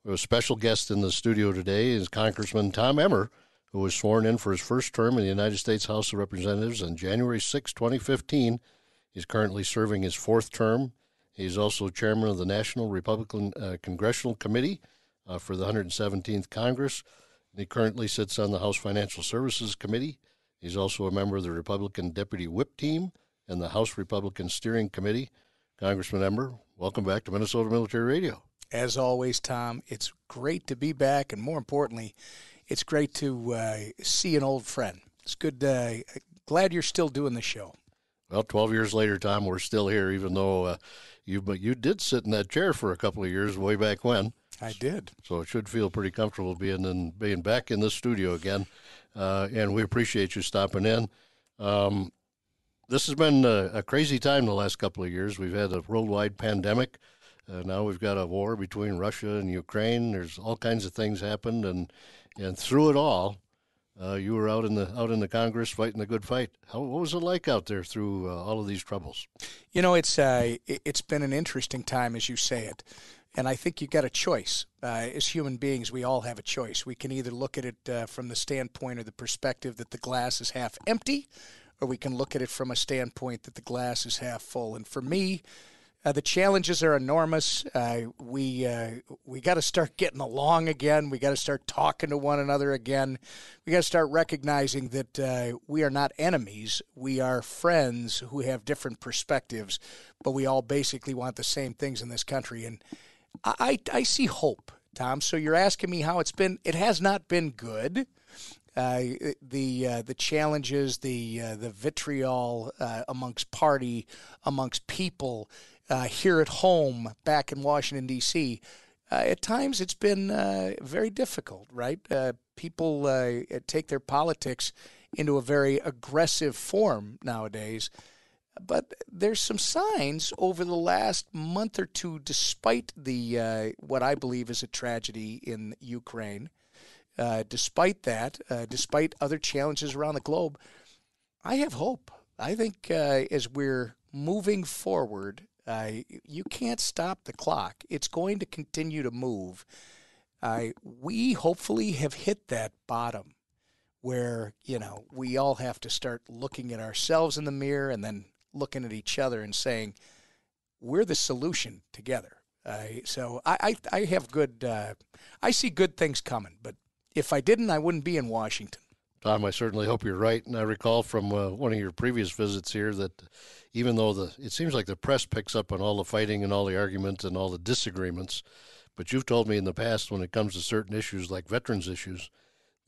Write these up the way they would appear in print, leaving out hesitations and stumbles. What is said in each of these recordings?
We have a special guest in the studio today is Congressman Tom Emmer, who was sworn in for his first term in the United States House of Representatives on January 6, 2015. He's currently serving his fourth term. He's also chairman of the National Republican Congressional Committee for the 117th Congress. He currently sits on the House Financial Services Committee. He's also a member of the Republican Deputy Whip Team and the House Republican Steering Committee. Congressman Emmer, welcome back to Minnesota Military Radio. As always, Tom, it's great to be back, and more importantly, it's great to see an old friend. It's good. Glad you're still doing the show. Well, 12 years later, Tom, we're still here, even though you did sit in that chair for a couple of years way back when. I did. So it should feel pretty comfortable being back in this studio again, and we appreciate you stopping in. This has been a crazy time the last couple of years. We've had a worldwide pandemic. Now we've got a war between Russia and Ukraine. There's all kinds of things happened, and through it all, you were out in the Congress fighting the good fight. What was it like out there through all of these troubles? You know, it's been an interesting time, as you say it, and I think you got a choice. As human beings, we all have a choice. We can either look at it from the standpoint or the perspective that the glass is half empty, or we can look at it from a standpoint that the glass is half full. And for me, the challenges are enormous. We got to start getting along again. We got to start talking to one another again. We got to start recognizing that we are not enemies. We are friends who have different perspectives, but we all basically want the same things in this country. And I see hope, Tom. So you're asking me how it's been. It has not been good. The challenges, the vitriol amongst party, amongst people here at home, back in Washington, D.C., at times it's been very difficult, right? People take their politics into a very aggressive form nowadays. But there's some signs over the last month or two, despite the what I believe is a tragedy in Ukraine. Despite that, despite other challenges around the globe, I have hope. I think as we're moving forward, you can't stop the clock. It's going to continue to move. We hopefully have hit that bottom where, we all have to start looking at ourselves in the mirror and then looking at each other and saying, we're the solution together. So I have good, I see good things coming, but if I didn't, I wouldn't be in Washington. Tom, I certainly hope you're right. And I recall from one of your previous visits here that even though it seems like the press picks up on all the fighting and all the arguments and all the disagreements, but you've told me in the past when it comes to certain issues like veterans issues,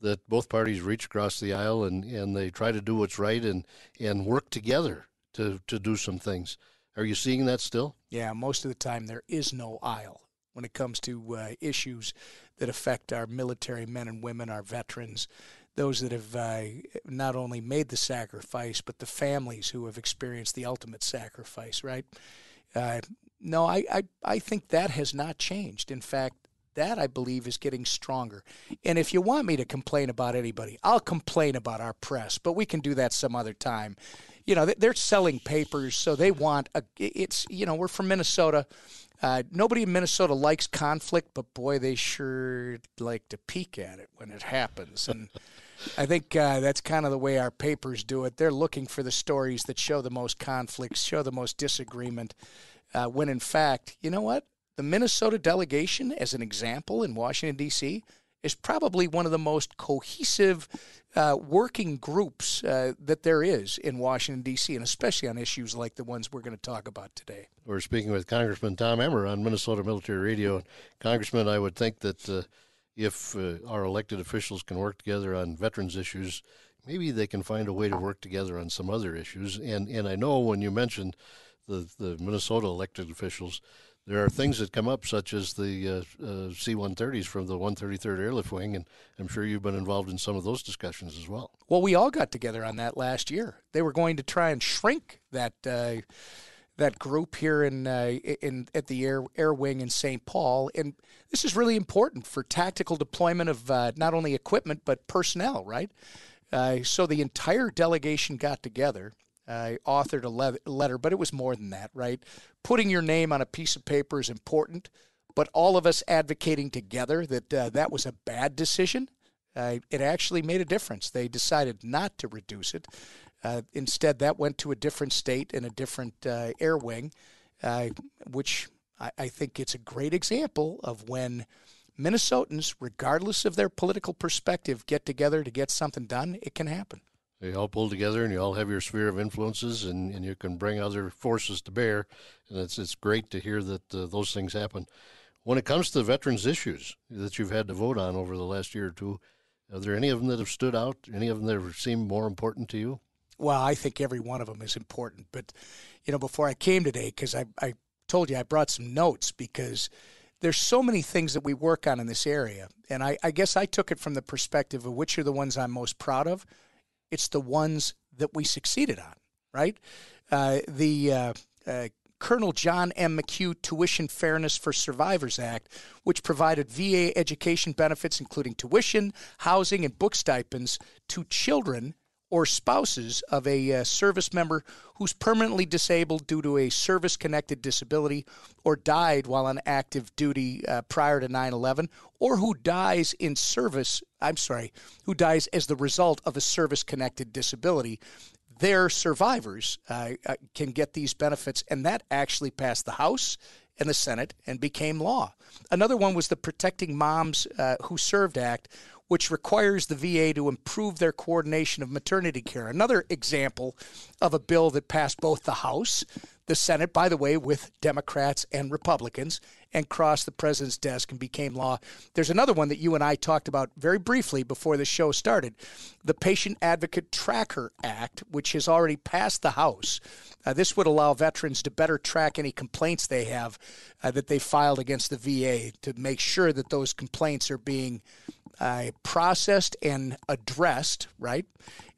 that both parties reach across the aisle and they try to do what's right and work together to do some things. Are you seeing that still? Yeah, most of the time there is no aisle when it comes to issues that affect our military men and women, our veterans, those that have not only made the sacrifice, but the families who have experienced the ultimate sacrifice, right? No, I think that has not changed. In fact, that, I believe, is getting stronger. And if you want me to complain about anybody, I'll complain about our press, but we can do that some other time. They're selling papers, so they want we're from Minnesota. Nobody in Minnesota likes conflict, but boy, they sure like to peek at it when it happens. And I think that's kind of the way our papers do it. They're looking for the stories that show the most conflict, show the most disagreement, when in fact, you know what? The Minnesota delegation, as an example, in Washington, D.C., is probably one of the most cohesive working groups that there is in Washington, D.C., and especially on issues like the ones we're going to talk about today. We're speaking with Congressman Tom Emmer on Minnesota Military Radio. Congressman, I would think that if our elected officials can work together on veterans issues, maybe they can find a way to work together on some other issues. And I know when you mentioned the Minnesota elected officials, there are things that come up, such as the C-130s from the 133rd Airlift Wing, and I'm sure you've been involved in some of those discussions as well. Well, we all got together on that last year. They were going to try and shrink that group here in at the Air Wing in St. Paul, and this is really important for tactical deployment of not only equipment but personnel, right? So the entire delegation got together. I authored a letter, but it was more than that, right? Putting your name on a piece of paper is important, but all of us advocating together that that was a bad decision, it actually made a difference. They decided not to reduce it. Instead, that went to a different state and a different air wing, which I think it's a great example of when Minnesotans, regardless of their political perspective, get together to get something done, it can happen. You all pull together and you all have your sphere of influences and you can bring other forces to bear. And it's great to hear that those things happen. When it comes to veterans' issues that you've had to vote on over the last year or two, are there any of them that have stood out? Any of them that have seemed more important to you? Well, I think every one of them is important. But, before I came today, because I told you I brought some notes because there's so many things that we work on in this area. And I guess I took it from the perspective of which are the ones I'm most proud of. It's the ones that we succeeded on, right? The Colonel John M. Mchugh Tuition Fairness for Survivors Act, which provided VA education benefits, including tuition, housing, and book stipends to children or spouses of a service member who's permanently disabled due to a service-connected disability or died while on active duty prior to 9/11, or who dies in service, who dies as the result of a service-connected disability. Their survivors can get these benefits, and that actually passed the House and the Senate and became law. Another one was the Protecting Moms Who Served Act, which requires the VA to improve their coordination of maternity care. Another example of a bill that passed both the House, the Senate, by the way, with Democrats and Republicans, and crossed the president's desk and became law. There's another one that you and I talked about very briefly before the show started, the Patient Advocate Tracker Act, which has already passed the House. This would allow veterans to better track any complaints they have that they filed against the VA to make sure that those complaints are being processed and addressed, right?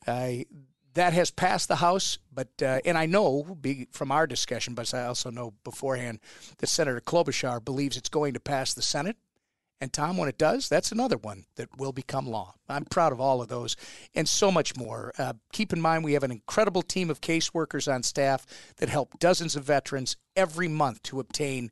That has passed the House, but and I know from our discussion, but I also know beforehand that Senator Klobuchar believes it's going to pass the Senate. And Tom, when it does, that's another one that will become law. I'm proud of all of those and so much more. Keep in mind, we have an incredible team of caseworkers on staff that help dozens of veterans every month to obtain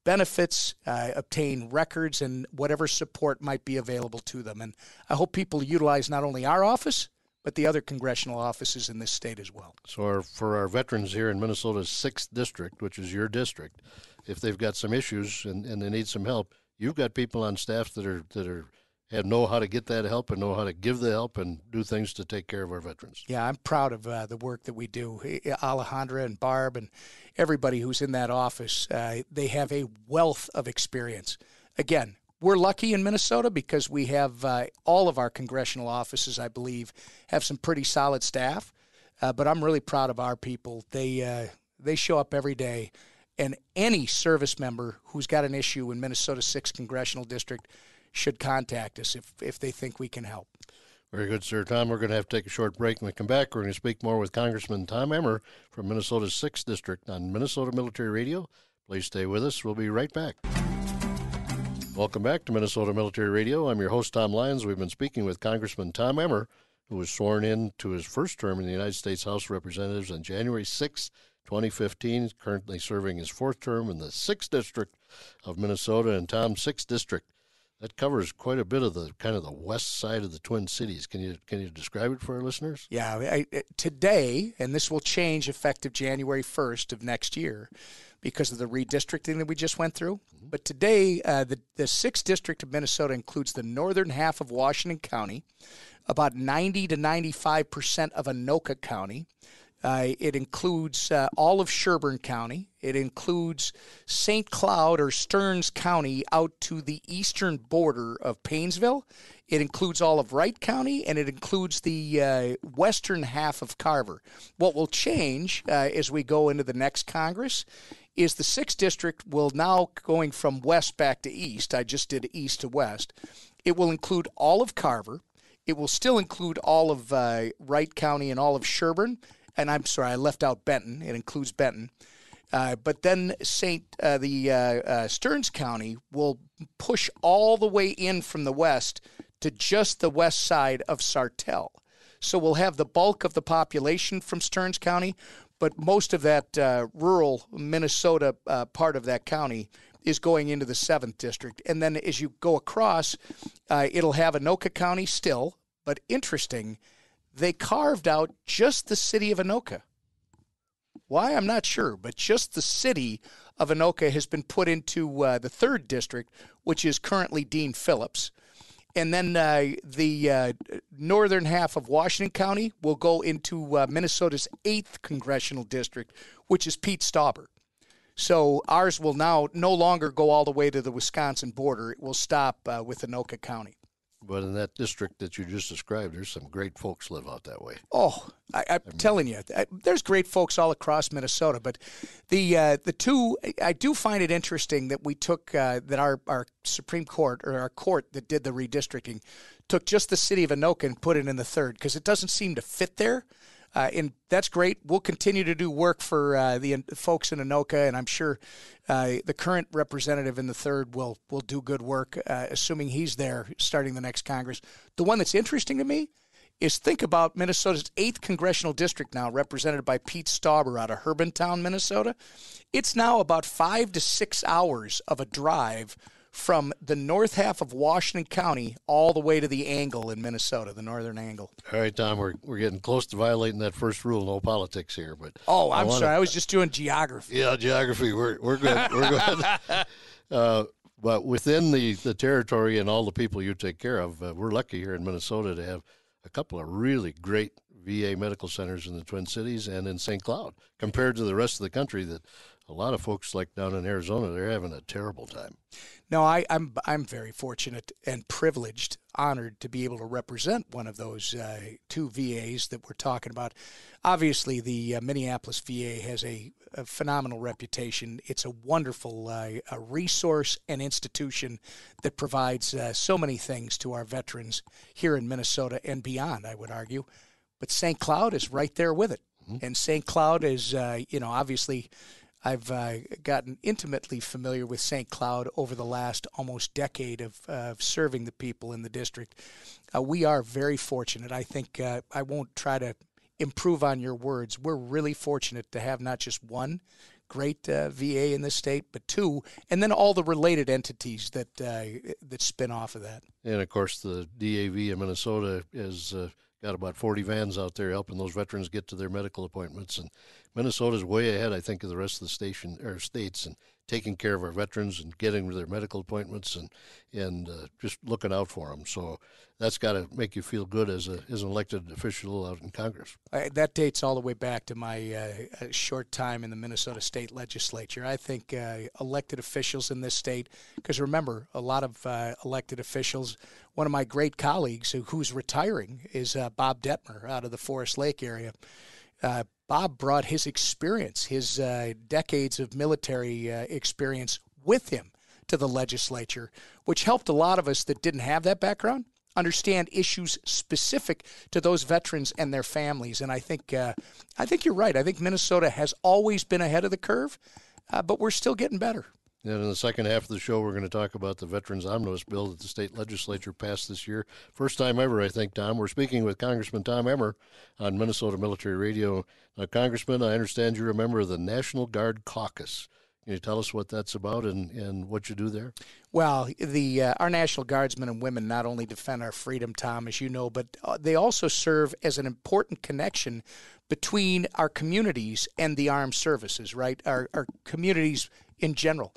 benefits, obtain records, and whatever support might be available to them. And I hope people utilize not only our office, but the other congressional offices in this state as well. So for our veterans here in Minnesota's 6th District, which is your district, if they've got some issues and they need some help, you've got people on staff that know how to get that help and know how to give the help and do things to take care of our veterans. Yeah, I'm proud of the work that we do. Alejandra and Barb and everybody who's in that office, they have a wealth of experience. Again, we're lucky in Minnesota because we have all of our congressional offices, I believe, have some pretty solid staff. But I'm really proud of our people. They show up every day. And any service member who's got an issue in Minnesota's 6th Congressional District should contact us if they think we can help. Very good, sir. Tom, we're going to have to take a short break. When we come back, we're going to speak more with Congressman Tom Emmer from Minnesota's 6th District on Minnesota Military Radio. Please stay with us. We'll be right back. Welcome back to Minnesota Military Radio. I'm your host, Tom Lyons. We've been speaking with Congressman Tom Emmer, who was sworn in to his first term in the United States House of Representatives on January 6, 2015. He's currently serving his 4th term in the 6th District of Minnesota. And Tom, 6th District, that covers quite a bit of the kind of the west side of the Twin Cities. Can you describe it for our listeners? Yeah, today, and this will change effective January 1st of next year because of the redistricting that we just went through. But today, the 6th District of Minnesota includes the northern half of Washington County, about 90 to 95% of Anoka County. It includes all of Sherburne County. It includes St. Cloud or Stearns County out to the eastern border of Paynesville. It includes all of Wright County, and it includes the western half of Carver. What will change as we go into the next Congress is the 6th District will now, going from west back to east, I just did east to west, it will include all of Carver. It will still include all of Wright County and all of Sherburne. And I'm sorry, I left out Benton. It includes Benton. But then Stearns County will push all the way in from the west to just the west side of Sartell. So we'll have the bulk of the population from Stearns County, but most of that rural Minnesota part of that county is going into the 7th District. And then as you go across, it'll have Anoka County still, but interesting, they carved out just the city of Anoka. Why, I'm not sure, but just the city of Anoka has been put into the 3rd District, which is currently Dean Phillips. And then the northern half of Washington County will go into Minnesota's 8th Congressional District, which is Pete Stauber. So ours will now no longer go all the way to the Wisconsin border. It will stop with Anoka County. But in that district that you just described, there's some great folks live out that way. Oh, I'm telling you, there's great folks all across Minnesota. But the two, I do find it interesting that we took, that our Supreme Court, or our court that did the redistricting, took just the city of Anoka and put it in the 3rd, because it doesn't seem to fit there. And that's great. We'll continue to do work for the folks in Anoka, and I'm sure the current representative in the 3rd will do good work, assuming he's there starting the next Congress. The one that's interesting to me is think about Minnesota's 8th Congressional District now, represented by Pete Stauber out of Hermantown, Minnesota. It's now about 5 to 6 hours of a drive from the north half of Washington County all the way to the angle in Minnesota, the northern angle. All right, Tom, we're getting close to violating that first rule, no politics here. But I'm sorry, I was just doing geography. Yeah, geography, we're good. We're good. But within the territory and all the people you take care of, we're lucky here in Minnesota to have a couple of really great VA medical centers in the Twin Cities and in St. Cloud, compared to the rest of the country that a lot of folks like down in Arizona, they're having a terrible time. No, I'm very fortunate and privileged, honored to be able to represent one of those two VAs that we're talking about. Obviously, the Minneapolis VA has a phenomenal reputation. It's a wonderful a resource and institution that provides so many things to our veterans here in Minnesota and beyond, I would argue. But St. Cloud is right there with it. Mm-hmm. And St. Cloud is, obviously, I've gotten intimately familiar with St. Cloud over the last almost decade of serving the people in the district. We are very fortunate. I think I won't try to improve on your words. We're really fortunate to have not just one great VA in the state, but two, and then all the related entities that spin off of that. And, of course, the DAV in Minnesota is got about 40 vans out there helping those veterans get to their medical appointments. And Minnesota's way ahead, I think, of the rest of the states and taking care of our veterans and getting to their medical appointments and just looking out for them. So that's got to make you feel good as an elected official out in Congress. That dates all the way back to my short time in the Minnesota State Legislature. I think elected officials in this state, because remember, a lot of elected officials, one of my great colleagues who's retiring is Bob Detmer out of the Forest Lake area. Bob brought his experience, his decades of military experience with him to the legislature, which helped a lot of us that didn't have that background understand issues specific to those veterans and their families. And I think you're right. I think Minnesota has always been ahead of the curve, but we're still getting better. And in the second half of the show, we're going to talk about the Veterans Omnibus Bill that the state legislature passed this year. First time ever, I think, Tom. We're speaking with Congressman Tom Emmer on Minnesota Military Radio. Now, Congressman, I understand you're a member of the National Guard Caucus. Can you tell us what that's about and what you do there? Well, our National Guardsmen and women not only defend our freedom, Tom, as you know, but they also serve as an important connection between our communities and the armed services, right? Our communities in general.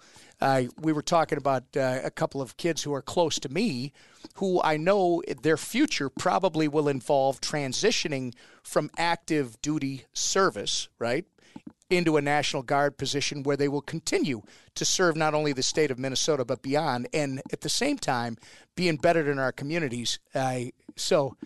We were talking about a couple of kids who are close to me who I know their future probably will involve transitioning from active duty service, right, into a National Guard position where they will continue to serve not only the state of Minnesota but beyond, and at the same time be embedded in our communities. So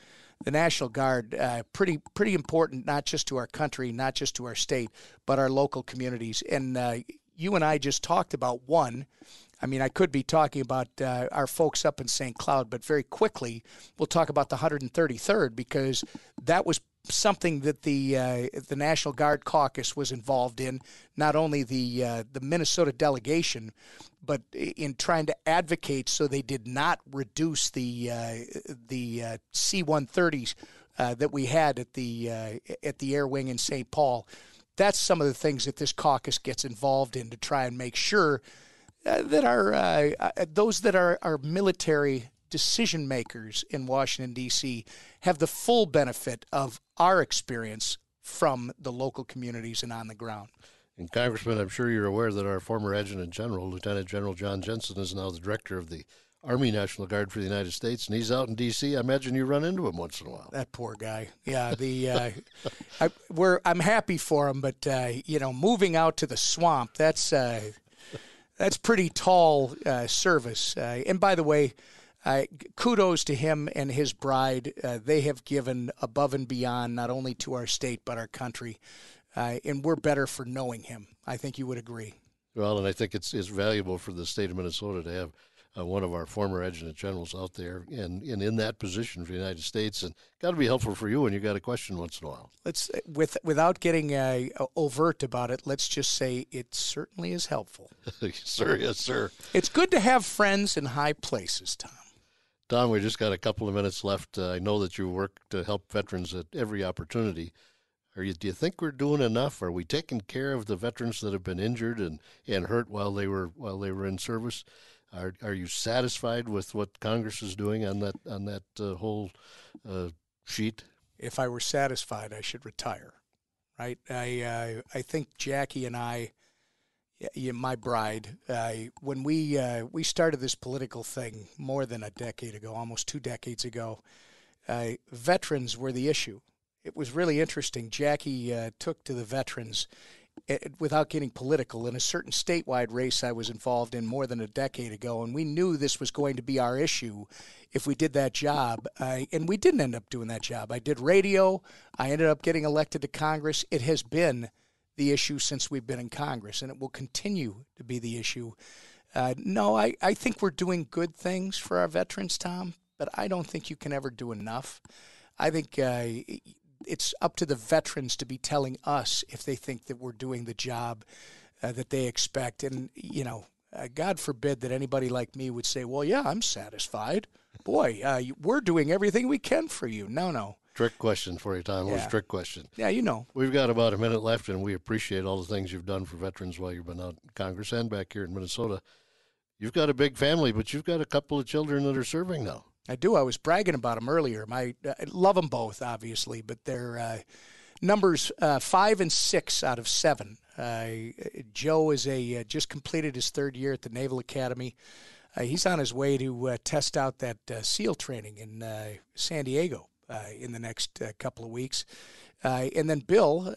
the National Guard, pretty important, not just to our country, not just to our state, but our local communities. And you and I just talked about one. I mean, I could be talking about our folks up in St. Cloud, but very quickly we'll talk about the 133rd, because that was something that the National Guard Caucus was involved in, not only the Minnesota delegation, but in trying to advocate so they did not reduce the C-130s that we had at the Air Wing in St. Paul. That's some of the things that this caucus gets involved in to try and make sure that are military decision makers in Washington, D.C. have the full benefit of our experience from the local communities and on the ground. And Congressman, I'm sure you're aware that our former Adjutant General, Lieutenant General John Jensen, is now the director of the Army National Guard for the United States, and he's out in D.C. I imagine you run into him once in a while. That poor guy. Yeah, I'm happy for him, but moving out to the swamp, that's pretty tall service. And by the way, kudos to him and his bride. They have given above and beyond, not only to our state but our country, and we're better for knowing him. I think you would agree. Well, and I think it's valuable for the state of Minnesota to have one of our former adjutant generals out there and in that position for the United States, and got to be helpful for you when you got a question once in a while. Without getting overt about it, let's just say it certainly is helpful. Sir, yes, sir. It's good to have friends in high places, Tom. Tom, we just got a couple of minutes left. I know that you work to help veterans at every opportunity. Do you think we're doing enough? Are we taking care of the veterans that have been injured and hurt while they were in service? Are you satisfied with what Congress is doing on that whole sheet? If I were satisfied, I should retire, right? I think Jackie and I, my bride, when we started this political thing more than a decade ago, almost 2 decades ago, veterans were the issue. It was really interesting. Jackie took to the veterans without getting political in a certain statewide race I was involved in more than a decade ago, and we knew this was going to be our issue if we did that job, and we didn't end up doing that job. I did radio. I ended up getting elected to Congress. It has been the issue since we've been in Congress, and it will continue to be the issue. I think we're doing good things for our veterans, Tom, but I don't think you can ever do enough. I think it's up to the veterans to be telling us if they think that we're doing the job that they expect. And, God forbid that anybody like me would say, well, yeah, I'm satisfied. Boy, we're doing everything we can for you. No. Trick question for you, Tom. It was a trick question. Yeah, We've got about a minute left, and we appreciate all the things you've done for veterans while you've been out in Congress and back here in Minnesota. You've got a big family, but you've got a couple of children that are serving now. I do. I was bragging about them earlier. I love them both, obviously, but they're numbers 5 and 6 out of 7. Joe is just completed his 3rd year at the Naval Academy. He's on his way to test out that SEAL training in San Diego in the next couple of weeks. And then Bill,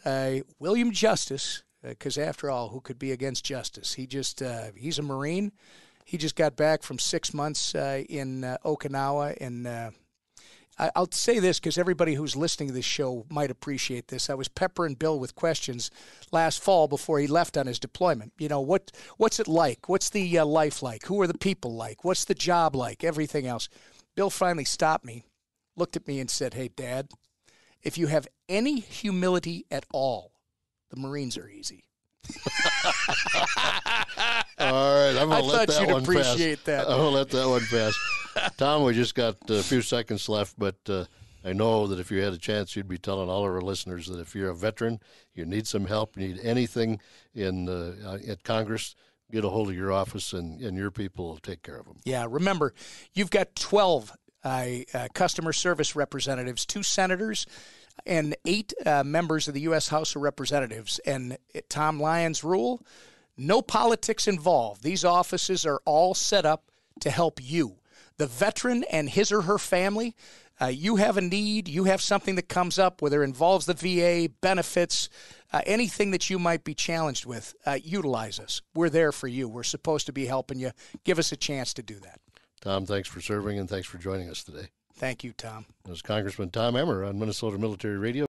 William Justice, because after all, who could be against justice? He's a Marine. He just got back from 6 months in Okinawa, and I'll say this because everybody who's listening to this show might appreciate this. I was peppering Bill with questions last fall before he left on his deployment. What's it like? What's the life like? Who are the people like? What's the job like? Everything else. Bill finally stopped me, looked at me, and said, "Hey, Dad, if you have any humility at all, the Marines are easy." All right, I'm going to let that one pass. I thought you'd appreciate that. I'm going to let that one pass. Tom, we just got a few seconds left, but I know that if you had a chance, you'd be telling all of our listeners that if you're a veteran, you need some help, you need anything at Congress, get a hold of your office, and your people will take care of them. Yeah, remember, you've got 12 customer service representatives, 2 senators, and 8 members of the U.S. House of Representatives. And Tom Lyons' rule, no politics involved. These offices are all set up to help you, the veteran and his or her family. You have a need, you have something that comes up, whether it involves the VA, benefits, anything that you might be challenged with, utilize us. We're there for you. We're supposed to be helping you. Give us a chance to do that. Tom, thanks for serving, and thanks for joining us today. Thank you, Tom. This is Congressman Tom Emmer on Minnesota Military Radio.